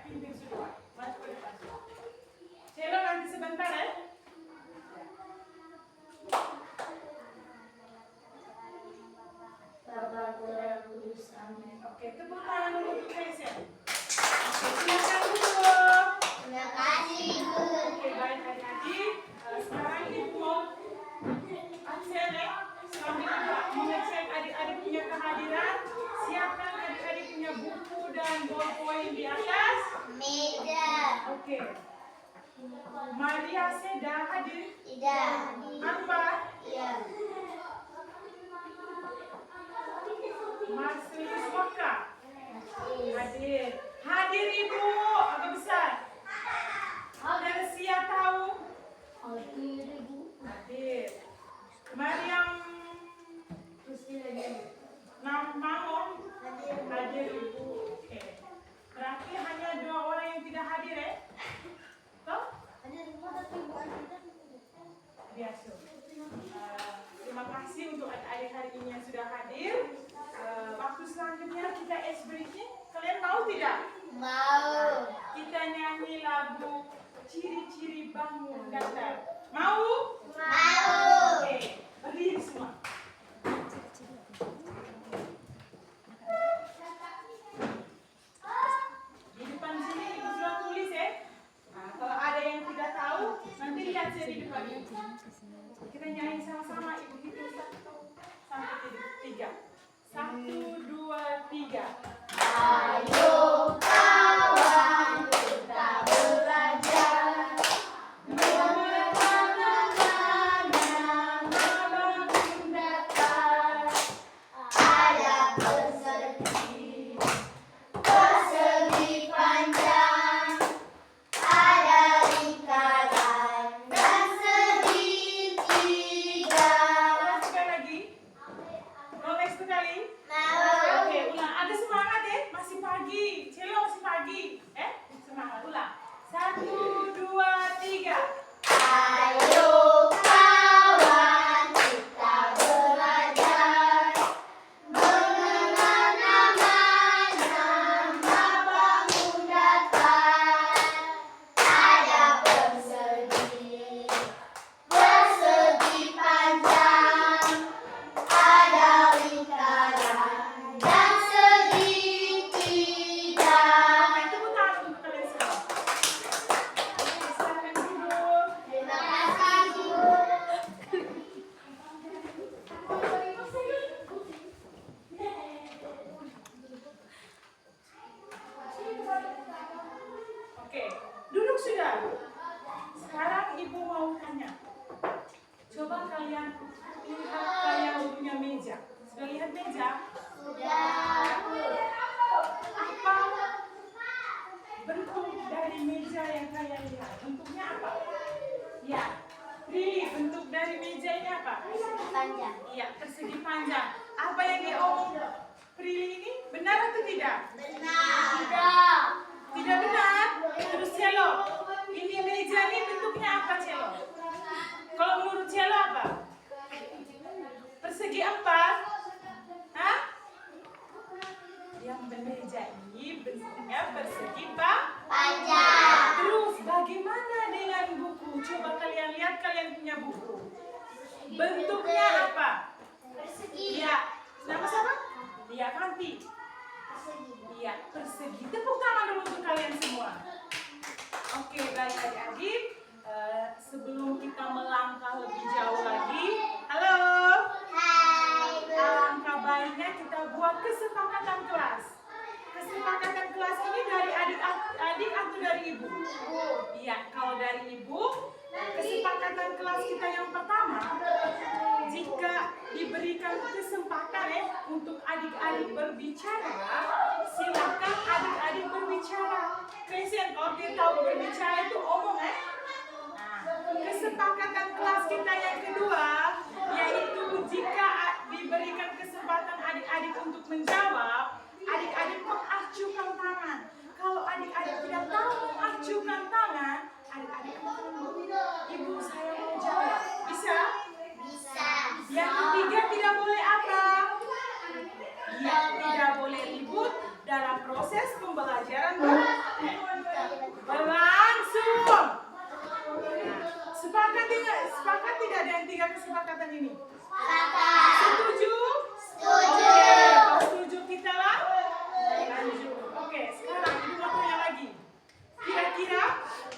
pimpin semua. Maju ke depan. Cello nanti sebentar ya. Oke, tepuk tangan dulu untuk Christian. Silakan dulu. Terima kasih, Bu. Oke, baik adik-adik. Sekarang Ibu mau absen ya. Sambil mengecek adik-adik punya kehadiran. Siapkan adik-adik punya buku dan ballpoint di atas Meja. Oke. Maria Seda hadir? Tidak. Apa? Iya. Marcelius Waka? Hadir. Hadir Ibu, agak besar. Dersia tahu? Hadir, Ibu. Hadir. Mariam Namamo? Hadir Ibu. Oke. Berarti hanya 2 orang yang tidak hadir ya? Toh? Biasa. Terima kasih untuk adik-adik hari ini yang sudah hadir. Waktu selanjutnya kita ice breaking. Kalian mau tidak? Mau. Kita nyanyi lagu Ciri-ciri Bangun Datar. Mau? Mau. Oke, berdiri semua. Di depan sini Ibu sudah tulis ya. Nah, kalau ada yang tidak tahu, nanti lihat saya di depan. Kita nyanyi sama-sama. Ibu hitung 1 sampai 3. 1, 2, 3. Ayo kawan, kita belajar mengenang bangun datar. Ada persegi panjang, ada lingkaran dan segitiga. Sekali lagi. Boleh sekali? Mau. Oke, ulang. Ada semangat ya? Masih pagi. Cello masih pagi. Semangat. Ulang. 1, 2, 3. Ayo kawan, kita belajar mengenal nama bangun datar. Ada persegi panjang, ada lingkaran dan segitiga. Tepuk tangan untuk kalian semua. Silakan duduk. Terima kasih, Bu. Oke, duduk sudah. Sekarang Ibu mau tanya. Coba kalian lihat kalian punya meja. Sudah lihat meja? Sudah, Bu. Apa bentuk dari meja yang kalian lihat? Bentuknya apa? Ya, Prilly, bentuk dari meja ini apa? Panjang. Iya, persegi panjang. Apa yang diomong Prilly ini? Benar atau tidak? Benar. Tidak benar. Terus Cello, ini meja ini bentuknya apa Cello? Kalau menurut Cello apa? Persegi empat? Hah? Yang meja ini bentuknya persegi Panjang. Terus bagaimana dengan buku? Coba kalian lihat, kalian punya buku. Bentuknya apa? Persegi. Iya. Nama siapa? Iya, Kanti. Iya, persegi. Tepuk tangan dulu untuk kalian semua. Oke, baik adik-adik. Sebelum kita melangkah lebih jauh lagi, halo. Hai, Bu. Alangkah baiknya kita buat kesepakatan kelas. Kesepakatan kelas ini dari adik-adik atau dari ibu? Ibu. Iya, kalau dari ibu, kesepakatan kelas kita yang pertama, jika diberikan kesempatan untuk adik-adik berbicara, silakan adik-adik berbicara. Christian, kalau dia tahu berbicara itu omong Nah, kesepakatan kelas kita yang kedua, yaitu jika diberikan kesempatan adik-adik untuk menjawab, adik-adik mengacukan tangan. Kalau adik-adik tidak tahu mengacukan tangan, adik-adik akan Ibu, saya mau jawab. Bisa? Bisa. Yang ketiga, tidak boleh apa? Ya, tidak boleh ribut dalam proses pembelajaran. pakatan ini? Kakak. Setuju? Setuju. Oke, kalau setuju kita lanjut. Oke, sekarang ibu mau tanya lagi. Kira-kira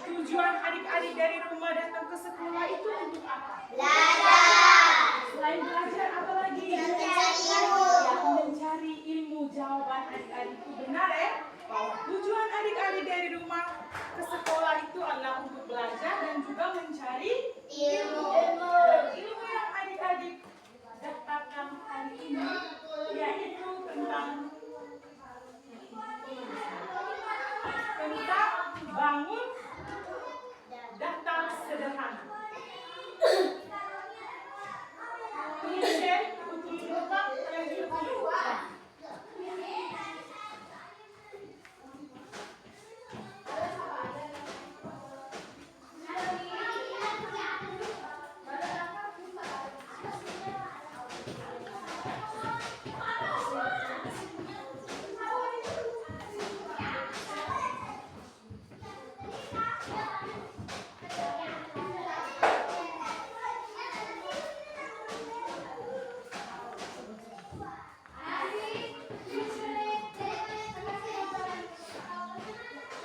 tujuan adik-adik dari rumah datang ke sekolah itu untuk apa? Belajar. Selain belajar apa lagi? Mencari ilmu. Mencari ilmu. Jawaban adik-adik itu benar ya? Bahwa tujuan adik-adik dari rumah ke sekolah itu adalah untuk belajar dan juga mencari Ilmu. Dan ilmu yang adik-adik dapatkan hari ini yaitu tentang bangun daftar sederhana. Tulis ya, tulis lengkap, kalian juga tulis.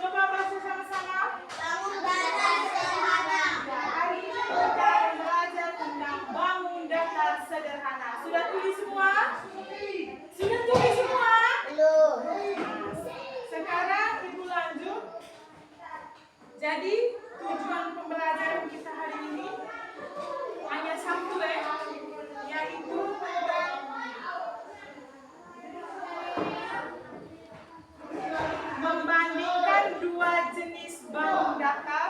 Coba baca sama-sama. Bangun daftar sederhana. Hari ini kita belajar tentang bangun daftar sederhana. Sudah tulis semua? Sudah tulis semua? Belum. Sekarang ibu lanjut. Jadi tujuan pembelajaran kita hari ini hanya satu yaitu membandingkan dua jenis bangun daftar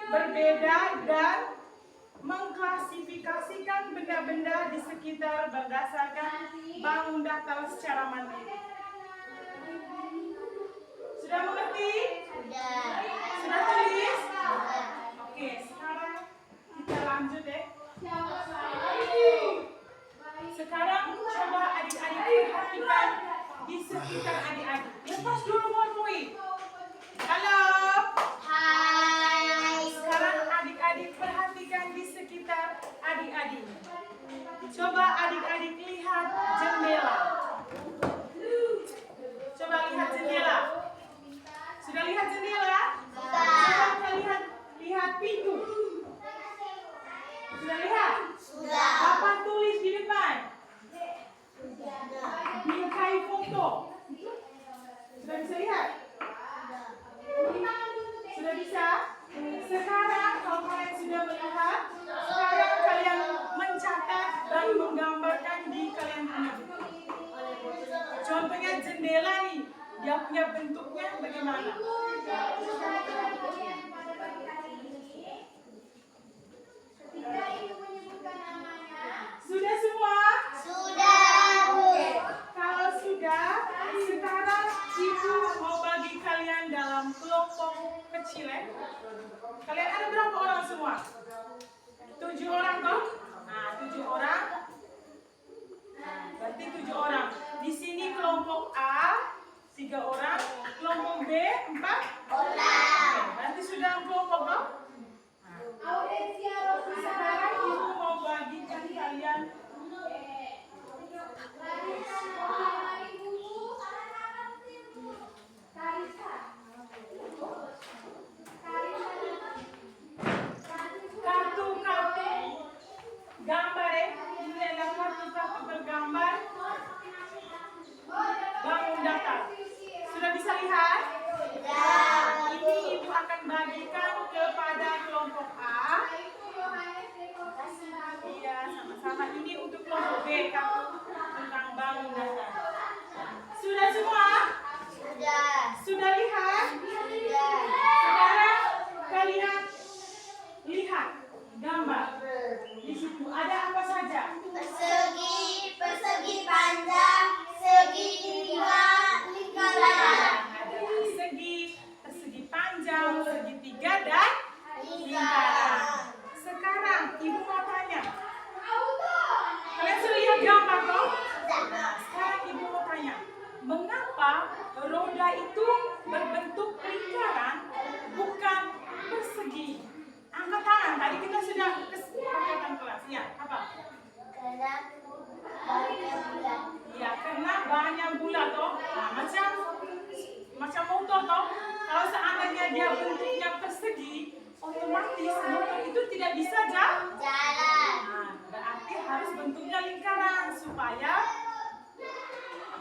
berbeda dan mengklasifikasikan benda-benda di sekitar berdasarkan bangun daftar secara mandiri. Sudah mengerti? Sudah. Sudah tulis? Oke, sekarang kita lanjut ya. Sekarang coba adik-adik perhatikan di sekitar adik-adik. Lepas dulu PowerPoint. Halo. Hai. Sekarang adik-adik perhatikan di sekitar adik-adik. Coba adik-adik lihat jendela. Coba lihat jendela. Sudah lihat jendela? Coba lihat pintu. Sudah lihat? Sudah. Apa tulis di depan? Sudah. Bingkai foto. Sudah bisa lihat? Sudah bisa? Sekarang kalau kalian sudah melihat, sekarang kalian mencatat dan menggambarkan di kalian punya buku. Contohnya jendela nih, dia punya bentuknya bagaimana? Sudah semua? Sudah. Kalau sudah, sekarang ibu mau bagi kalian dalam kelompok kecil ya. Kalian ada berapa orang semua? 7 orang toh? Nah, 7 orang. Nah, berarti 7 orang. Di sini kelompok A 3 orang, kelompok B 4 Orang. Oke, berarti sudah kelompok toh? Sekarang ibu mau bagikan kalian kartu-kartu gambar ya. Ini adalah kartu-kartu bergambar bangun daftar. Sudah bisa lihat? Ini ibu akan bagikan kepada kelompok A. Iya, sama-sama. Ini untuk kelompok B, kartu tentang bangun daftar. Sudah semua? Sudah. Sudah lihat? Sudah. Sekarang kalian lihat gambar. Di situ ada apa saja? Persegi, persegi panjang, segi lima, lingkaran. Ada persegi panjang, segitiga dan lingkaran. Sekarang ibu mau tanya. Kalian sudah lihat gambar?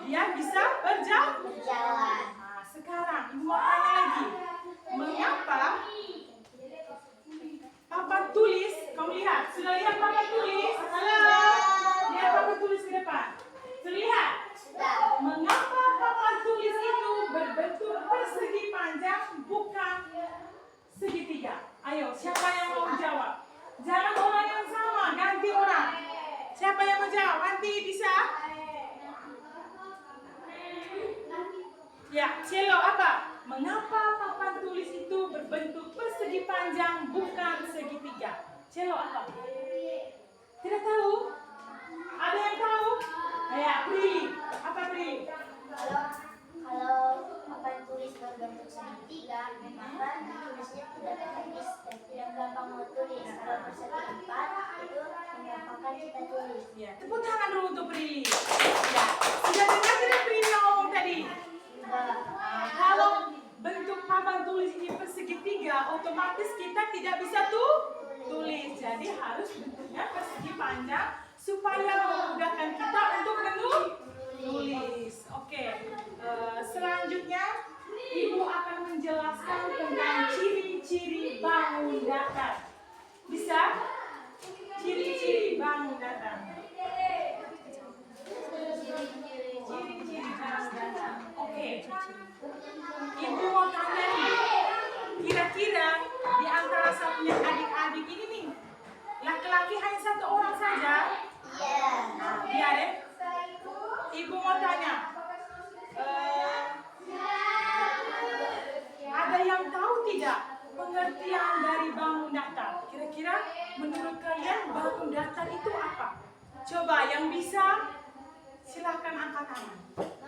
dia bisa berjalan. Berjalan. Nah, sekarang ibu mau tanya lagi. Mengapa papan tulis, kamu lihat, sudah lihat papan tulis? Halo, lihat papan tulis ke depan. Sudah lihat? Sudah. Mengapa papan tulis itu berbentuk persegi panjang bukan segitiga? Ayo, siapa yang mau jawab? Jangan orang yang sama, ganti orang. Siapa yang mau jawab? Nanti bisa? Ya, Celo apa? Mengapa papan tulis itu berbentuk persegi panjang bukan segitiga? Celo apa? Tidak tahu? Ada yang tahu? Ya, Pri. Apa Pri? Kalau papan tulis berbentuk segitiga, maka tulisnya tidak teknis dan tidak gampang mau tulis. Kalau persegi empat itu menggampangkan kita tulis. Ya, tepuk tangan dulu untuk Pri. Ya, sudah dengar tidak Pri yang ngomong tadi? Kalau bentuk papan tulis ini persegi tiga, otomatis kita tidak bisa tulis. Jadi harus bentuknya persegi panjang supaya memudahkan kita untuk menulis. Oke. Selanjutnya Ibu akan menjelaskan tentang ciri-ciri bangun datar. Bisa? Ciri-ciri bangun datar. Ciri-ciri bangun datar. Oke. Ibu mau tanya nih, kira-kira di antara satunya adik-adik ini nih, laki-laki hanya satu orang saja? Iya. Iya deh. Ibu mau tanya, ada yang tahu tidak pengertian dari bangun datar? Kira-kira menurut kalian bangun datar itu apa? Coba yang bisa, silahkan angkat tangan.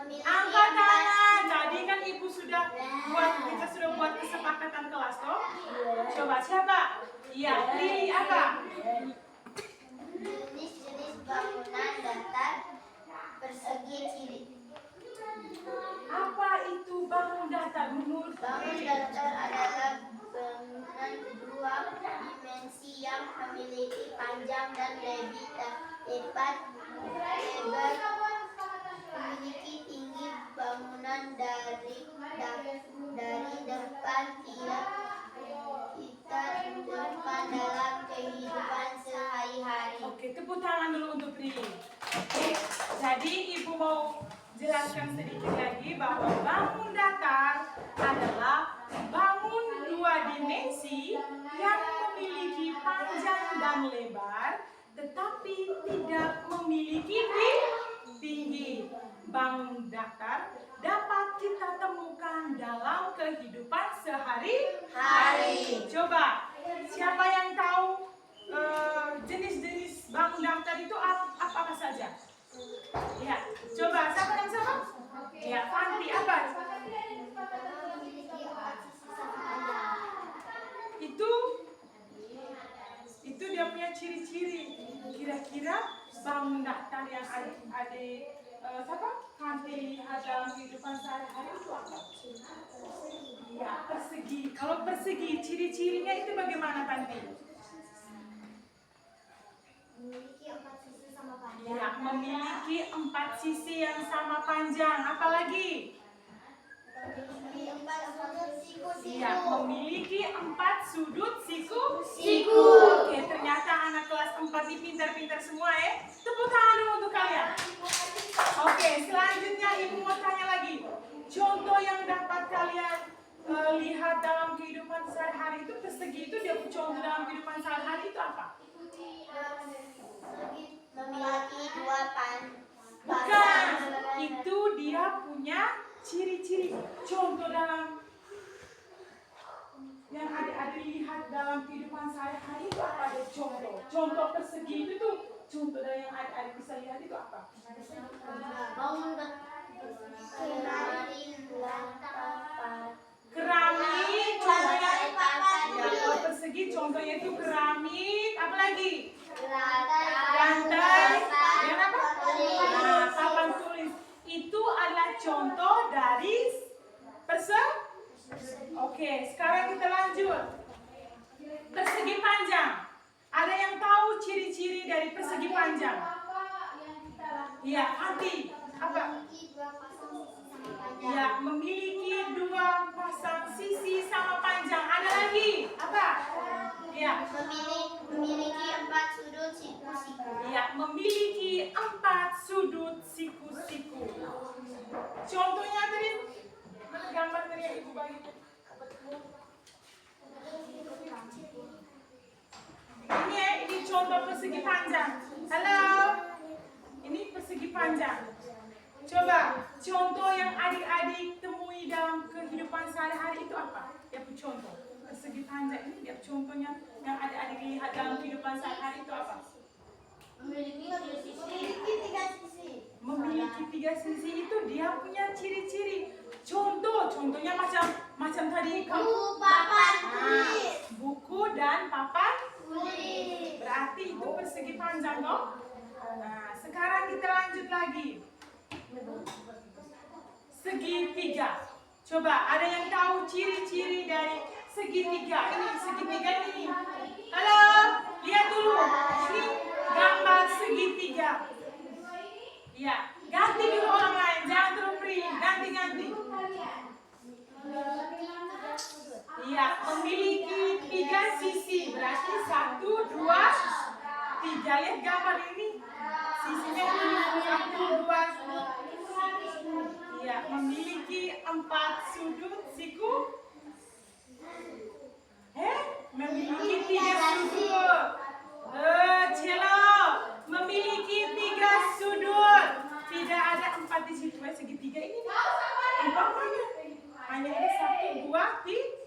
Angkat tangan. Tadi kan ibu kita sudah buat kesepakatan kelas toh. Coba siapa? Iya, Lili apa? Jenis-jenis bangunan datar persegi ciri. Apa itu bangun datar menurut Bangun datar adalah bangunan dua dimensi yang memiliki panjang dan lebar, memiliki tinggi bangunan dari depan kita depan dalam kehidupan sehari-hari. Oke, tepuk tangan dulu untuk Lili. Oke, jadi ibu mau jelaskan sedikit lagi bahwa bangun datar adalah bangun dua dimensi yang memiliki panjang dan lebar, tetapi tidak memiliki tinggi. Bangun datar dapat kita temukan dalam kehidupan sehari-hari. Coba, siapa yang tahu jenis-jenis bangun datar itu apa saja? Ya, coba siapa yang sama? Ya, Fanti apa? Itu dia punya ciri-ciri. Kira-kira bangun datar yang adik siapa? Fanti lihat dalam kehidupan sehari-hari itu apa? Ya, persegi. Kalau persegi, ciri-cirinya itu bagaimana Fanti? Memiliki 4 sisi sama panjang. Ya, memiliki 4 sisi yang sama panjang. Apalagi? Memiliki 4 sudut siku-siku. Ya, memiliki 4 sudut Siku. Oke, ternyata anak kelas 4 ini pintar-pintar semua ya. Tepuk tangan dulu untuk kalian. Oke, selanjutnya ibu mau tanya lagi. Contoh yang dapat kalian lihat dalam kehidupan sehari-hari itu persegi itu dia contoh dalam kehidupan sehari-hari itu apa? Memiliki 2 Bukan, itu dia punya ciri-ciri. Contoh dalam yang adik-adik lihat dalam kehidupan sehari-hari itu apa deh contoh? Contoh persegi itu tuh contoh dari yang adik-adik bisa lihat itu apa? bangun Keramik, contohnya ya, kalau persegi contohnya itu keramik, apa lagi? Lantai, yang apa? Nah, papan tulis itu adalah contoh dari persegi. Oke, sekarang kita lanjut. Persegi panjang. Ada yang tahu ciri-ciri dari persegi panjang? Iya, Fanti. Apa? Memiliki dua pasang sisi sama panjang. Ya, memiliki 2 pasang sisi sama panjang. Ada lagi? Apa? Ya. Memiliki 4 sudut siku-siku. Ya, memiliki 4 sudut siku-siku. Contohnya tadi, mana gambar tadi yang Ibu bagi? Ini ya, ini contoh persegi panjang. Halo, ini persegi panjang. Coba, contoh yang adik-adik temui dalam kehidupan sehari-hari itu apa? Ya, contoh persegi panjang ini, ya contohnya yang adik-adik lihat dalam kehidupan sehari-hari itu apa? Memiliki 3 sisi. Memiliki 3 sisi itu dia punya ciri-ciri. Contohnya macam tadi kamu. Buku, papan, tulis. Buku dan papan. Tulis. Berarti itu persegi panjang dong. Nah, sekarang kita lanjut lagi. Segitiga. Coba ada yang tahu ciri-ciri dari segitiga? Ini segitiga ini. Halo, lihat dulu. Ini gambar segitiga. Ya, ganti dulu orang lain. Jangan terus free. Ganti. Iya, memiliki 3 sisi. Berarti 1, 2, 3. Lihat gambar ini. Sisinya 1, 2. Iya, memiliki 4 sudut siku. Memiliki 3 sudut. Celo. Memiliki 3 sudut. Tidak ada 4 di situ. Segitiga ini. 4 mana? Hanya ada 1, 2, 3.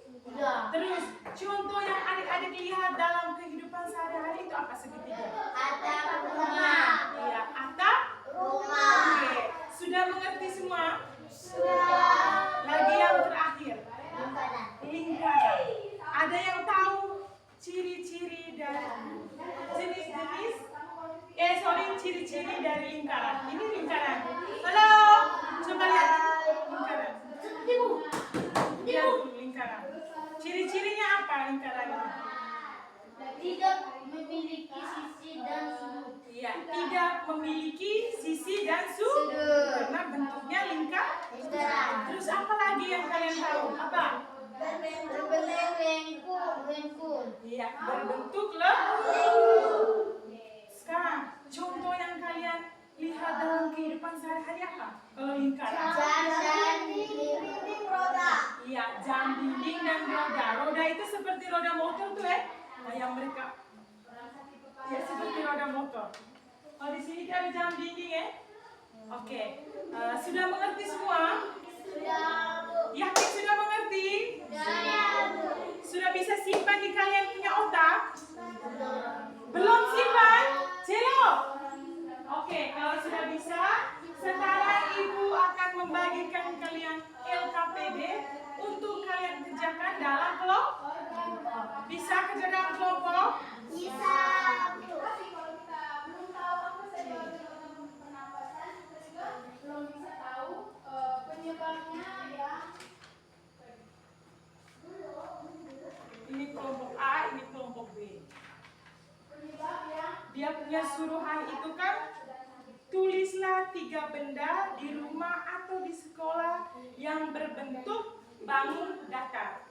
Terus contoh yang adik-adik lihat dalam kehidupan sehari-hari itu apa segitiga? Atap rumah. Iya, atap Rumah. Oke, sudah mengerti semua? Sudah. Lagi yang terakhir, Lingkaran. lingkaran. Ada yang tahu ciri-ciri dari ciri-ciri dari lingkaran? Ini lingkaran. Halo, coba lihat lingkaran. Lihat dulu lingkaran. Ciri-cirinya apa lingkaran ini? Tidak memiliki sisi dan sudut. Iya, tidak memiliki sisi dan sudut. Karena bentuknya lingkaran. Terus apa lagi yang kalian tahu? Apa? Berbentuk lengkung. Iya, berbentuk Sekarang, contoh yang kalian lihat dalam kehidupan sehari-hari apa? Kalau lingkaran. Jam dan dinding roda. Iya, jam dinding dan roda. Roda itu seperti roda motor tuh Nah, yang mereka ya seperti roda motor. Oh, di sini ada jam dinding Oke. Sudah mengerti semua? Sudah. Yakin sudah mengerti? Sudah bisa simpan di kalian punya otak? Belum simpan? Celo. Oke, kalau sudah bisa, sekarang Ibu akan membagikan kalian LKPD untuk kalian kerjakan dalam kelompok. Bisa kerja dalam kelompok? Bisa. Ini kelompok A, ini kelompok B. Dia punya suruhan itu kan, tulislah 3 benda di rumah atau di sekolah yang berbentuk bangun datar.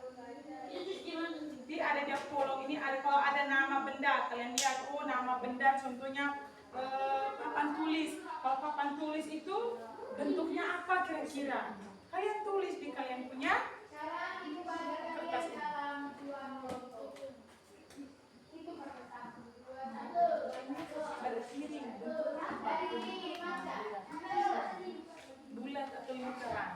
Jadi ada dia kolom ini, kalau ada nama benda, kalian lihat, oh nama benda contohnya papan tulis. Kalau papan tulis itu bentuknya apa kira-kira? Kalian tulis di kalian punya kertas ini. Berpiring, bentuknya apa? Bulat atau lingkaran?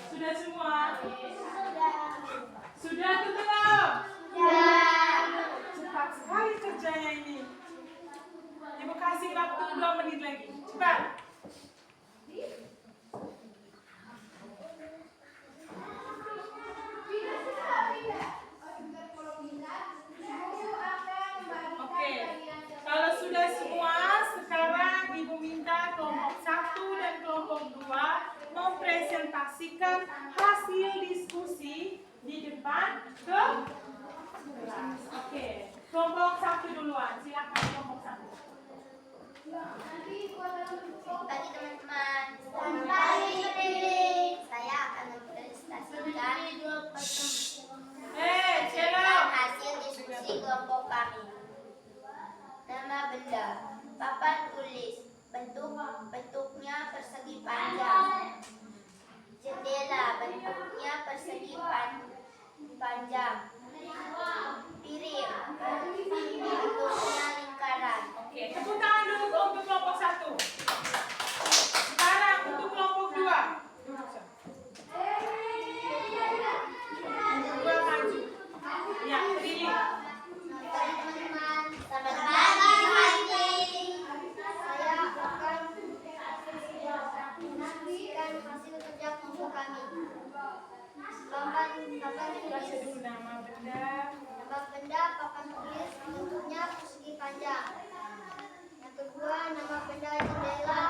Sudah semua? Sudah tuh belum? Cepat sekali kerjanya ini. Ibu kasih waktu 2 menit lagi. Cepat. Oke. Kalau sudah semua, sekarang Ibu hasil diskusi di depan kelas. Oke, kelompok 1 duluan. Silakan kelompok 1. Selamat pagi teman-teman. Selamat pagi. Saya akan mempresentasikan hasil diskusi kelompok kami. Nama benda, papan tulis, bentuknya persegi panjang. Jendela, bentuknya persegi panjang. Piring, bentuknya lingkaran. Oke, tepuk tangan dulu untuk kelompok 1. Sekarang untuk kelompok 2. Dua maju. Ya, pilih. Selamat pagi teman-teman. Selamat pagi. Saya akan menyaksikan hasil kerja kelompok kami. Papan Baca tulis. dulu nama benda. Nama benda papan tulis, bentuknya persegi panjang. Yang kedua, nama benda jendela,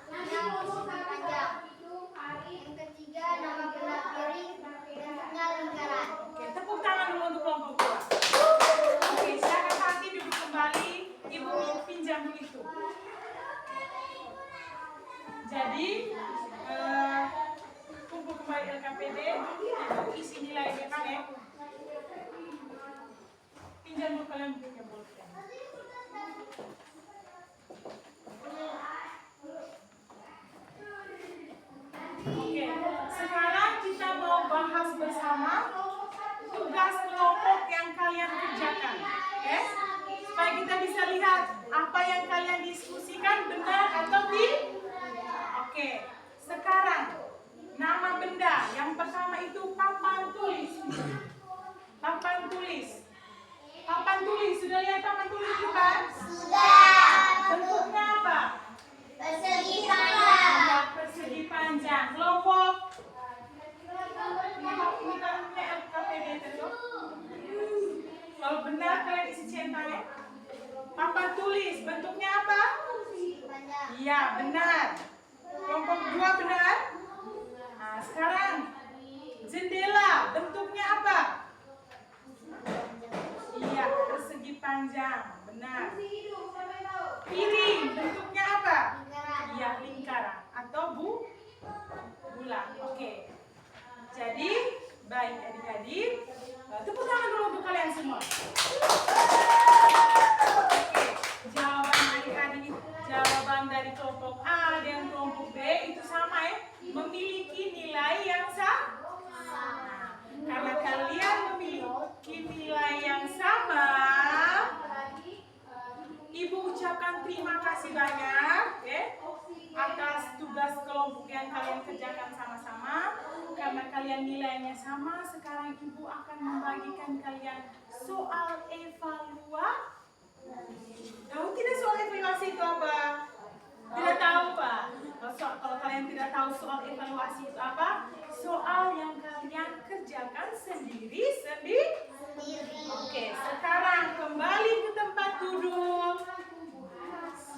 bentuknya persegi panjang. Yang ketiga, nama benda piring, bentuknya lingkaran. Oke, tepuk tangan dulu untuk kelompok 2. Oke, silakan Tati duduk kembali. Ibu mau pinjam itu. Jadi, kumpul kembali LKPD. Ibu isi nilainya kan ya. Pinjam dulu kalian bukunya boleh. Oke, sekarang kita mau bahas bersama tugas kelompok yang kalian kerjakan. Oke? Supaya kita bisa lihat apa yang kalian diskusikan benar atau tidak. Oke, sekarang nama benda yang pertama itu papan tulis. Papan tulis. Papan tulis, sudah lihat papan tulis bukan? Sudah. Bentuknya apa? Persegi panjang. Ya, persegi panjang. Kelompok. Ini kamunya LKPD terus. Kalau benar kalian isi centangnya. Papan tulis, bentuknya apa? Panjang. Iya, benar. Kelompok 2 benar. Nah, sekarang jendela, bentuknya apa? Iya, persegi panjang. Benar. Piring, bentuknya apa? Lingkaran. Iya, lingkaran atau bulat. Oke. Jadi, baik adik-adik. Tepuk tangan dulu untuk kalian semua. Oke, jawaban adik-adik, jawaban dari kelompok A dan kelompok B itu sama ya, memiliki nilai yang sama. Karena kalian memiliki nilai yang sama, Ibu ucapkan terima kasih banyak atas tugas kelompok yang kalian kerjakan sama-sama. Karena kalian nilainya sama, sekarang Ibu akan membagikan kalian soal evaluasi. Tahu tidak soal evaluasi itu apa? Tidak tahu Pak? Kalau kalian tidak tahu soal evaluasi itu apa? Soal yang kalian kerjakan sendiri. Oke, sekarang kembali ke tempat duduk.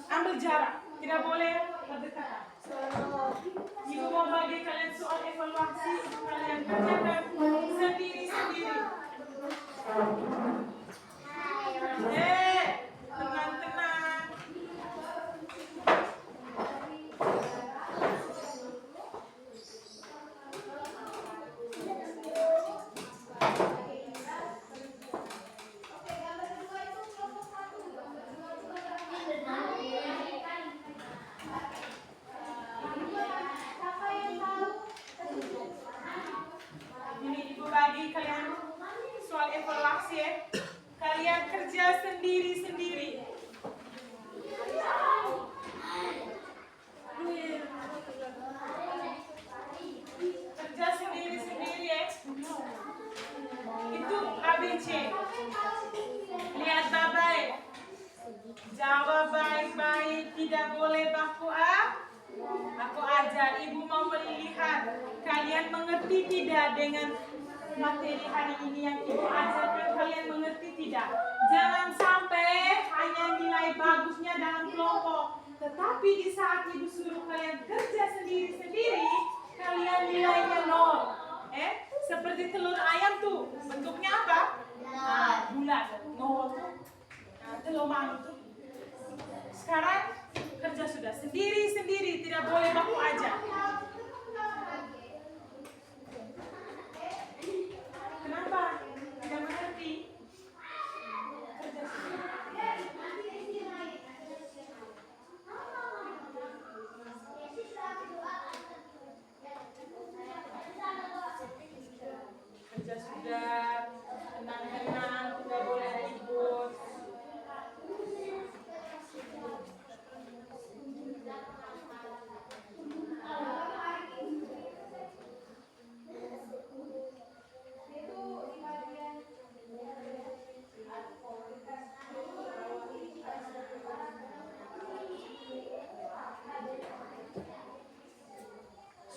Ambil jarak, tidak boleh berdekatan. Ibu mau bagi kalian soal evaluasi, kalian kerjakan sendiri-sendiri. Tenang-tenang. Ini Ibu bagi kalian soal evaluasi ya. Kalian kerja sendiri-sendiri. Kerja sendiri-sendiri ya. Itu ABC. Lihat baik-baik. Jawab baik-baik. Tidak boleh baku aku ajar. Ibu mau melihat kalian mengerti tidak dengan materi hari ini yang Ibu ajarkan. Kalian mengerti tidak? Jangan sampai hanya nilai bagusnya dalam kelompok, tetapi di saat Ibu suruh kalian kerja sendiri-sendiri, kalian nilainya 0. bulan, nol tuh. Nah, telomang itu. Sekarang kerja sudah sendiri-sendiri, tidak boleh baku aja. Kenapa? Tidak mengerti? Kerja sudah. Kerja sudah, tenang-tenang, tidak boleh ribut.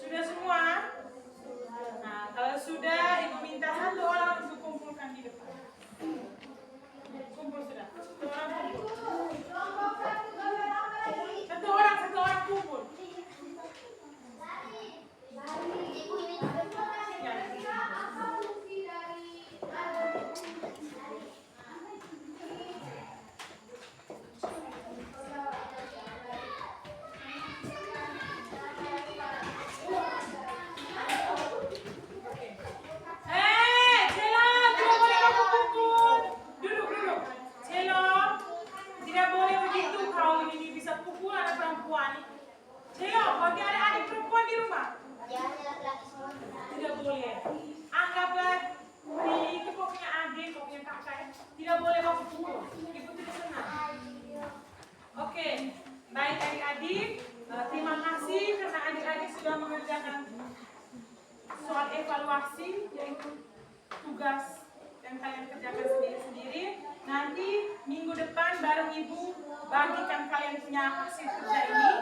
Sudah semua? Nah, kalau sudah, Ibu minta satu orang untuk kumpulkan di depan. Kumpul sudah. Satu orang kumpul. Satu orang kumpul. Celo, tidak boleh kamu pukul. Duduk. Celo, tidak boleh begitu. Kau ini bisa pukul anak perempuan. Celo, kau tidak ada adik perempuan di rumah? Ya, laki-laki semua. Tidak boleh. Anggaplah itu kau punya adik, kau punya kakak. Tidak boleh kamu pukul. Ibu tidak senang. Oke, baik adik-adik. Terima kasih karena adik-adik sudah mengerjakan soal evaluasi, yaitu tugas yang kalian kerjakan sendiri-sendiri. Nanti minggu depan bareng Ibu bagikan kalian punya hasil kerja ini.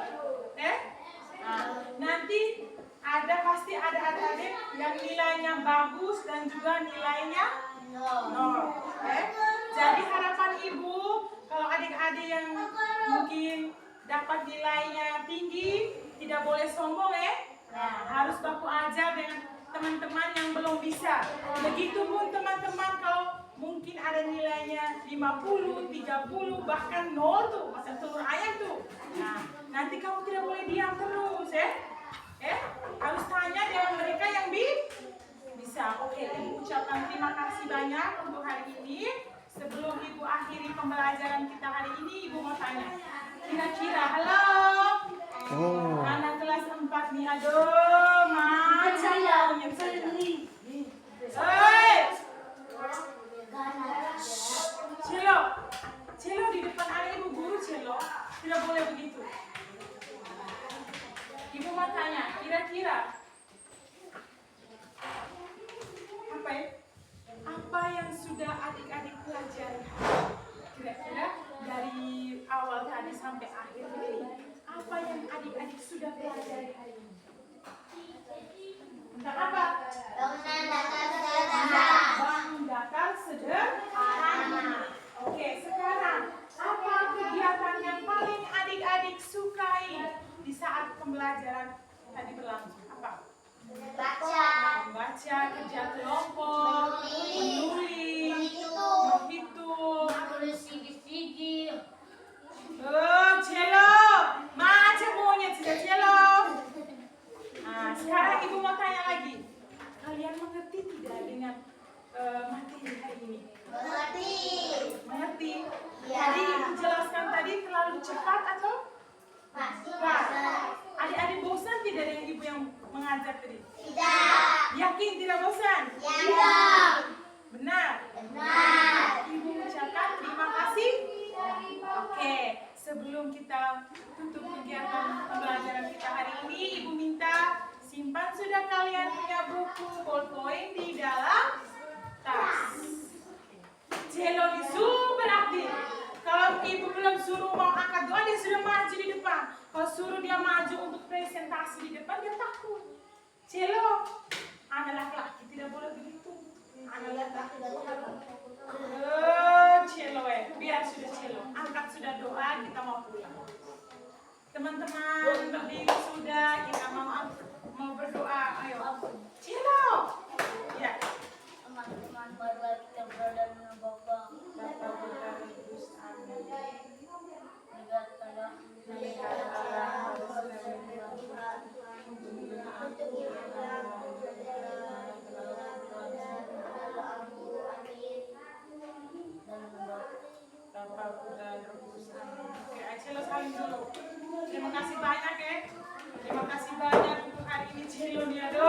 Nah, nanti pasti ada adik-adik yang nilainya bagus dan juga nilainya nol. Jadi harapan Ibu kalau adik-adik yang mungkin dapat nilainya tinggi tidak boleh sombong harus baku aja dengan teman-teman yang belum bisa. Begitupun teman-teman kalau mungkin ada nilainya 50, 30, bahkan 0 tuh, macam telur ayam tuh. Nah, nanti kamu tidak boleh diam terus harus tanya dengan mereka yang bisa. Oke, Ibu ucapkan terima kasih banyak untuk hari ini. Sebelum Ibu akhiri pembelajaran kita hari ini, Ibu mau tanya. Kira-kira, halo? Anak kelas 4 nih, aduh, macam maunya sendiri. Celo di depan ada Ibu guru Celo, tidak boleh begitu. Ibu mau tanya, kira-kira apa yang sudah adik-adik pelajari? Kira-kira dari awal tadi sampai akhir ini, apa yang adik-adik sudah pelajari hari ini? Tentang apa? Bangun datar sederhana. Oke, sekarang apa kegiatan yang paling adik-adik sukai di saat pembelajaran tadi berlangsung? Apa? Membaca, kerja kelompok, menulis, menghitung, Sigi-sigi. Celo, macam monyet sudah Celo. Nah, sekarang Ibu mau tanya lagi. Kalian mengerti tidak dengan materi hari ini? Mengerti? Ya. Tadi Ibu jelaskan tadi terlalu cepat atau? Cepat. Adik-adik bosan tidak dengan Ibu yang mengajar tadi? Tidak. Yakin tidak bosan? Ya. Benar? Benar. Ibu ucapkan terima kasih. Oke, sebelum kita tutup kegiatan pembelajaran kita hari ini, Ibu minta simpan sudah kalian punya buku ballpoint di dalam tas. Celo ini super aktif. Kalau Ibu belum suruh mau angkat doa, dia sudah maju di depan. Kalau suruh dia maju untuk presentasi di depan, dia takut. Celo, anak laki-laki tidak boleh begitu. Anak laki-laki Celo biar sudah Celo. Angkat sudah doa, kita mau pulang. Teman-teman berdiri sudah, kita mau berdoa. Ayo, Celo. Ya. Teman-teman, baru kita berada dengan Bapak. untuk yang berlaku adalah aku, amin. Bapak udah berusaha. Oke, Celo salim dulu. Terima kasih banyak ya. Terima kasih banyak untuk hari ini Celo nih, aduh.